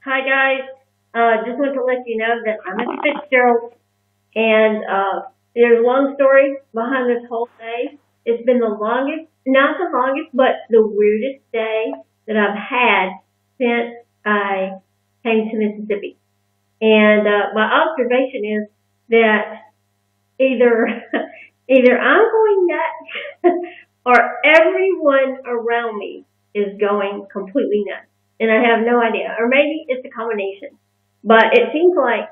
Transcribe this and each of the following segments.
Hi guys. Just want to let you know that I'm at Fitzgerald, and there's a long story behind this whole day. It's been the longest, not the longest, but the weirdest day that I've had since I came to Mississippi. And my observation is that either either I'm going nuts or everyone around me is going completely nuts, and I have no idea. Or maybe it's a combination. But it seems like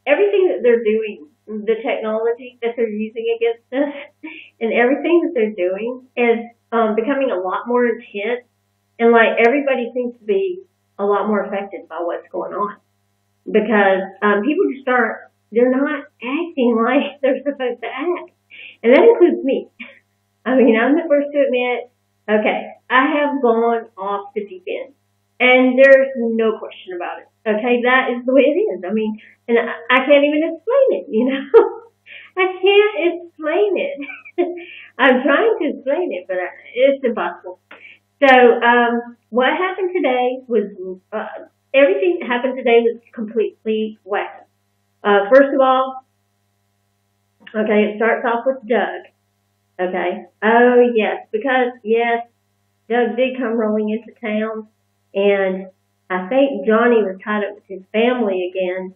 everything that they're doing, the technology that they're using against us, and everything that they're doing is becoming a lot more intense, and like everybody seems to be a lot more affected by what's going on because people just aren't, they're not acting like they're supposed to act. And that includes me. I mean, I'm the first to admit, okay, I have gone off the deep end. And there's no question about it. Okay, that is the way it is. I mean, and I can't even explain it. I can't explain it. I'm trying to explain it, but it's impossible. So, what happened today was, everything that happened today was completely wacky. First of all, okay, it starts off with Doug. Okay. Oh, yes, because, yes, Doug did come rolling into town, and I think Johnny was tied up with his family again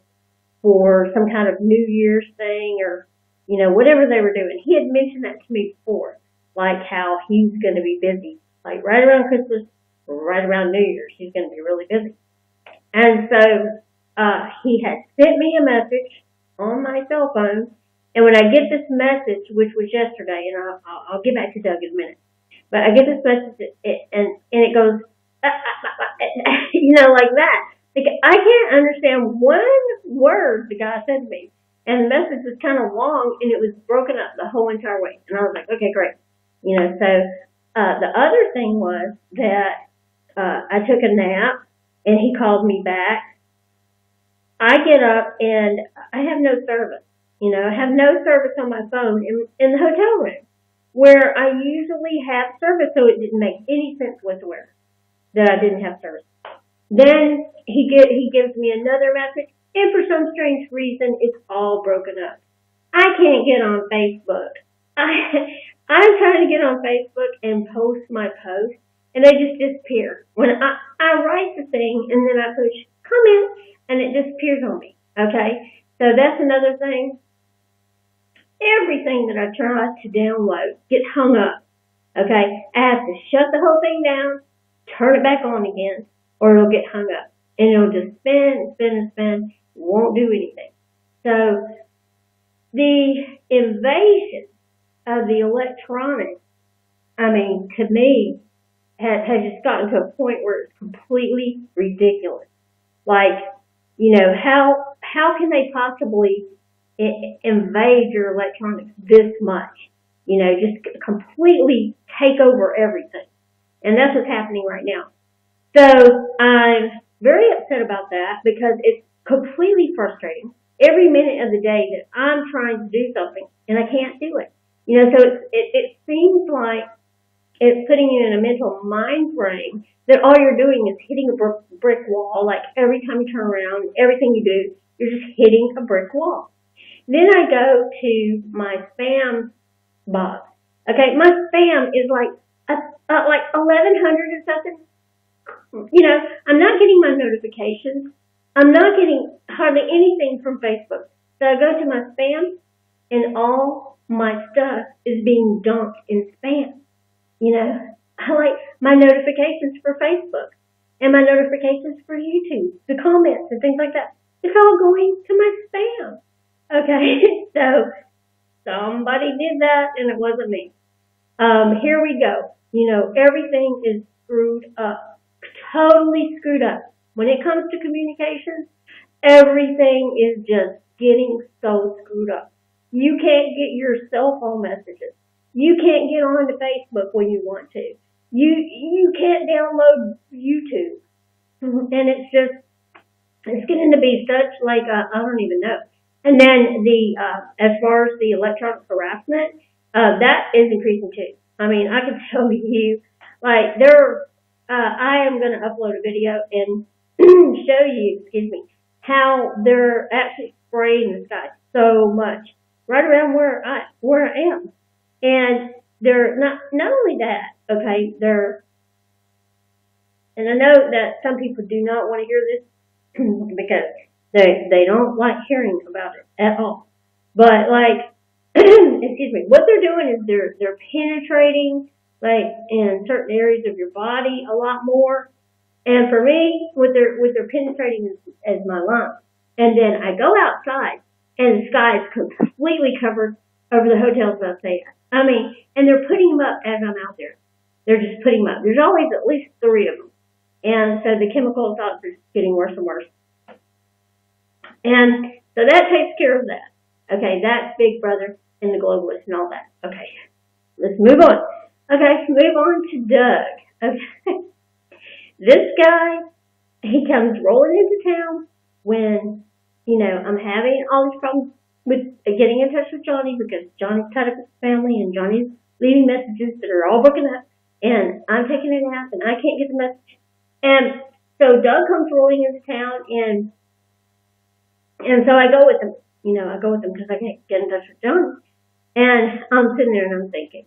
for some kind of New Year's thing or, whatever they were doing. He had mentioned that to me before, like how he's going to be busy, like right around Christmas, right around New Year's, he's going to be really busy. And so he had sent me a message on my cell phone, and when I get this message, which was yesterday, and I'll get back to Doug in a minute, but I get this message, and it goes, like that. Like, I can't understand one word the guy said to me, and the message was kind of long, and it was broken up the whole entire way. And I was like, okay, great. So the other thing was that I took a nap, and he called me back. I get up, and I have no service. I have no service on my phone in the hotel room, where I usually have service, so it didn't make any sense whatsoever that I didn't have service. Then he gives me another message, and for some strange reason, it's all broken up. I can't get on Facebook. I'm trying to get on Facebook and post my post, and they just disappear. When I write the thing, and then I push comment, and it disappears on me. Okay, so that's another thing. Everything that I try to download gets hung up. Okay, I have to shut the whole thing down, turn it back on again, or it'll get hung up. And it'll just spin and spin and spin, won't do anything. So the invasion of the electronics, to me, has just gotten to a point where it's completely ridiculous. Like, how can they possibly invade your electronics this much? Just completely take over everything. And that's what's happening right now. So I'm very upset about that because it's completely frustrating every minute of the day that I'm trying to do something and I can't do it. So it seems like it's putting you in a mental mind frame that all you're doing is hitting a brick wall. Like every time you turn around, everything you do, you're just hitting a brick wall. Then I go to my spam box. Okay, my spam is like 1,100 and something. I'm not getting my notifications. I'm not getting hardly anything from Facebook. So I go to my spam, and all my stuff is being dumped in spam. I like my notifications for Facebook and my notifications for YouTube, the comments and things like that. It's all going to my spam. Okay, so somebody did that, and it wasn't me. Here we go. Everything is screwed up, totally screwed up. When it comes to communications, everything is just getting so screwed up. You can't get your cell phone messages. You can't get on to Facebook when you want to. You can't download YouTube. And it's getting to be such like, I don't even know. And then as far as the electronic harassment, that is increasing too. I can tell you, like I am going to upload a video, and show you, how they're actually spraying the sky so much right around where I am. And they're not only that, okay, and I know that some people do not want to hear this because they don't like hearing about it at all. But like what they're doing is they're penetrating like in certain areas of your body a lot more. And for me, what they're penetrating is my lungs. And then I go outside and the sky is completely covered over the hotels I stay at. I mean, and they're putting them up as I'm out there. They're just putting them up. There's always at least 3 of them. And so the chemical thoughts are getting worse and worse. And so that takes care of that. Okay, that's Big Brother and the globalists and all that. Okay, let's move on. Okay, move on to Doug. Okay, this guy, he comes rolling into town when, I'm having all these problems with getting in touch with Johnny because Johnny's tied up with his family and Johnny's leaving messages that are all broken up and I'm taking a nap and I can't get the message. And so Doug comes rolling into town and so I go with him. I go with him because I can't get in touch with Johnny. And I'm sitting there and I'm thinking,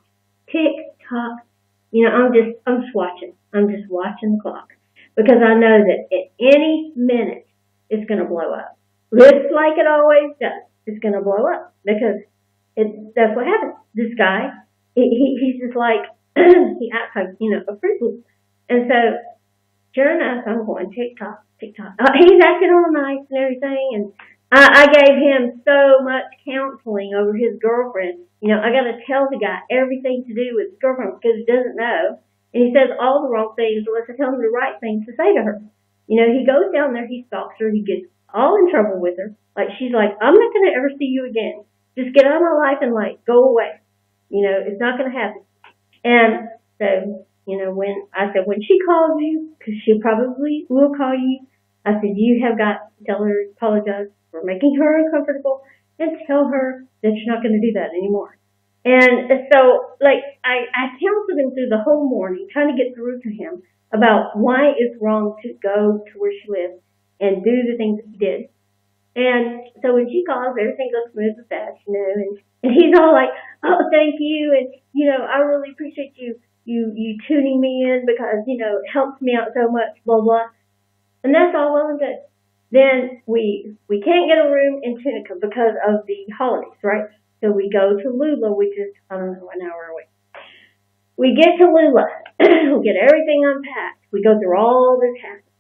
tick tock. I'm just watching. I'm just watching the clock because I know that at any minute it's going to blow up. Just like it always does. It's going to blow up because that's what happens. This guy, he's just like, he acts like, a freak. And so, sure enough, I'm going tick-tock, tick-tock. He's acting all nice and everything, and I gave him so much counseling over his girlfriend. I got to tell the guy everything to do with his girlfriend because he doesn't know. And he says all the wrong things unless I tell him the right things to say to her. He goes down there, he stalks her, he gets all in trouble with her. Like, she's like, I'm not going to ever see you again. Just get out of my life and, go away. It's not going to happen. And so, when she calls you, because she probably will call you, I said, you have got to tell her, apologize for making her uncomfortable, and tell her that you're not going to do that anymore. And so, I counseled him through the whole morning, trying to get through to him about why it's wrong to go to where she lives and do the things that he did. And so when she calls, everything goes smooth and fast, and he's all like, oh, thank you, and, I really appreciate you tuning me in because, it helps me out so much, blah, blah. And that's all well and good. Then we can't get a room in Tunica because of the holidays, right? So we go to Lula, which is, I don't know, an hour away. We get to Lula. We get everything unpacked. We go through all this hassle.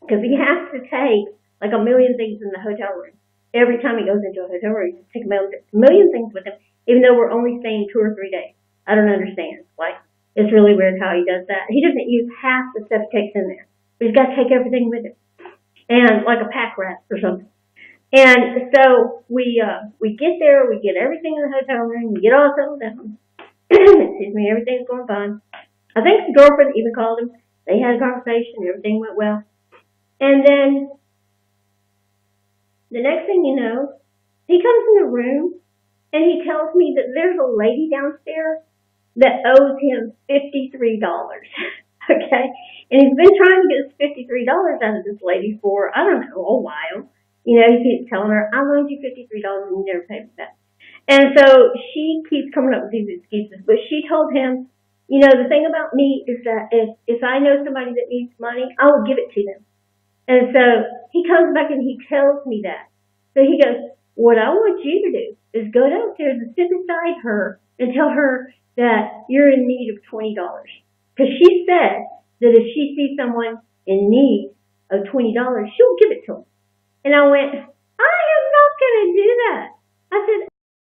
Because he has to take, a million things in the hotel room. Every time he goes into a hotel room, he has to take a million things with him, even though we're only staying 2 or 3 days. I don't understand. It's really weird how he does that. He doesn't use half the stuff he takes in there. But he's got to take everything with him. And like a pack rat or something. And so we get there, we get everything in the hotel room, we get all settled down. Excuse me, everything's going fine. I think his girlfriend even called him. They had a conversation, everything went well. And then the next thing you know, he comes in the room and he tells me that there's a lady downstairs that owes him $53. Okay? And he's been trying to get this $53 out of this lady for, I don't know, a while. He keeps telling her, I loaned you $53 and you never paid me back. And so she keeps coming up with these excuses. But she told him, the thing about me is that if I know somebody that needs money, I will give it to them. And so he comes back and he tells me that. So he goes, what I want you to do is go downstairs and sit beside her and tell her that you're in need of $20. Because she said that if she sees someone in need of $20, she'll give it to them. And I went, I am not going to do that. I said,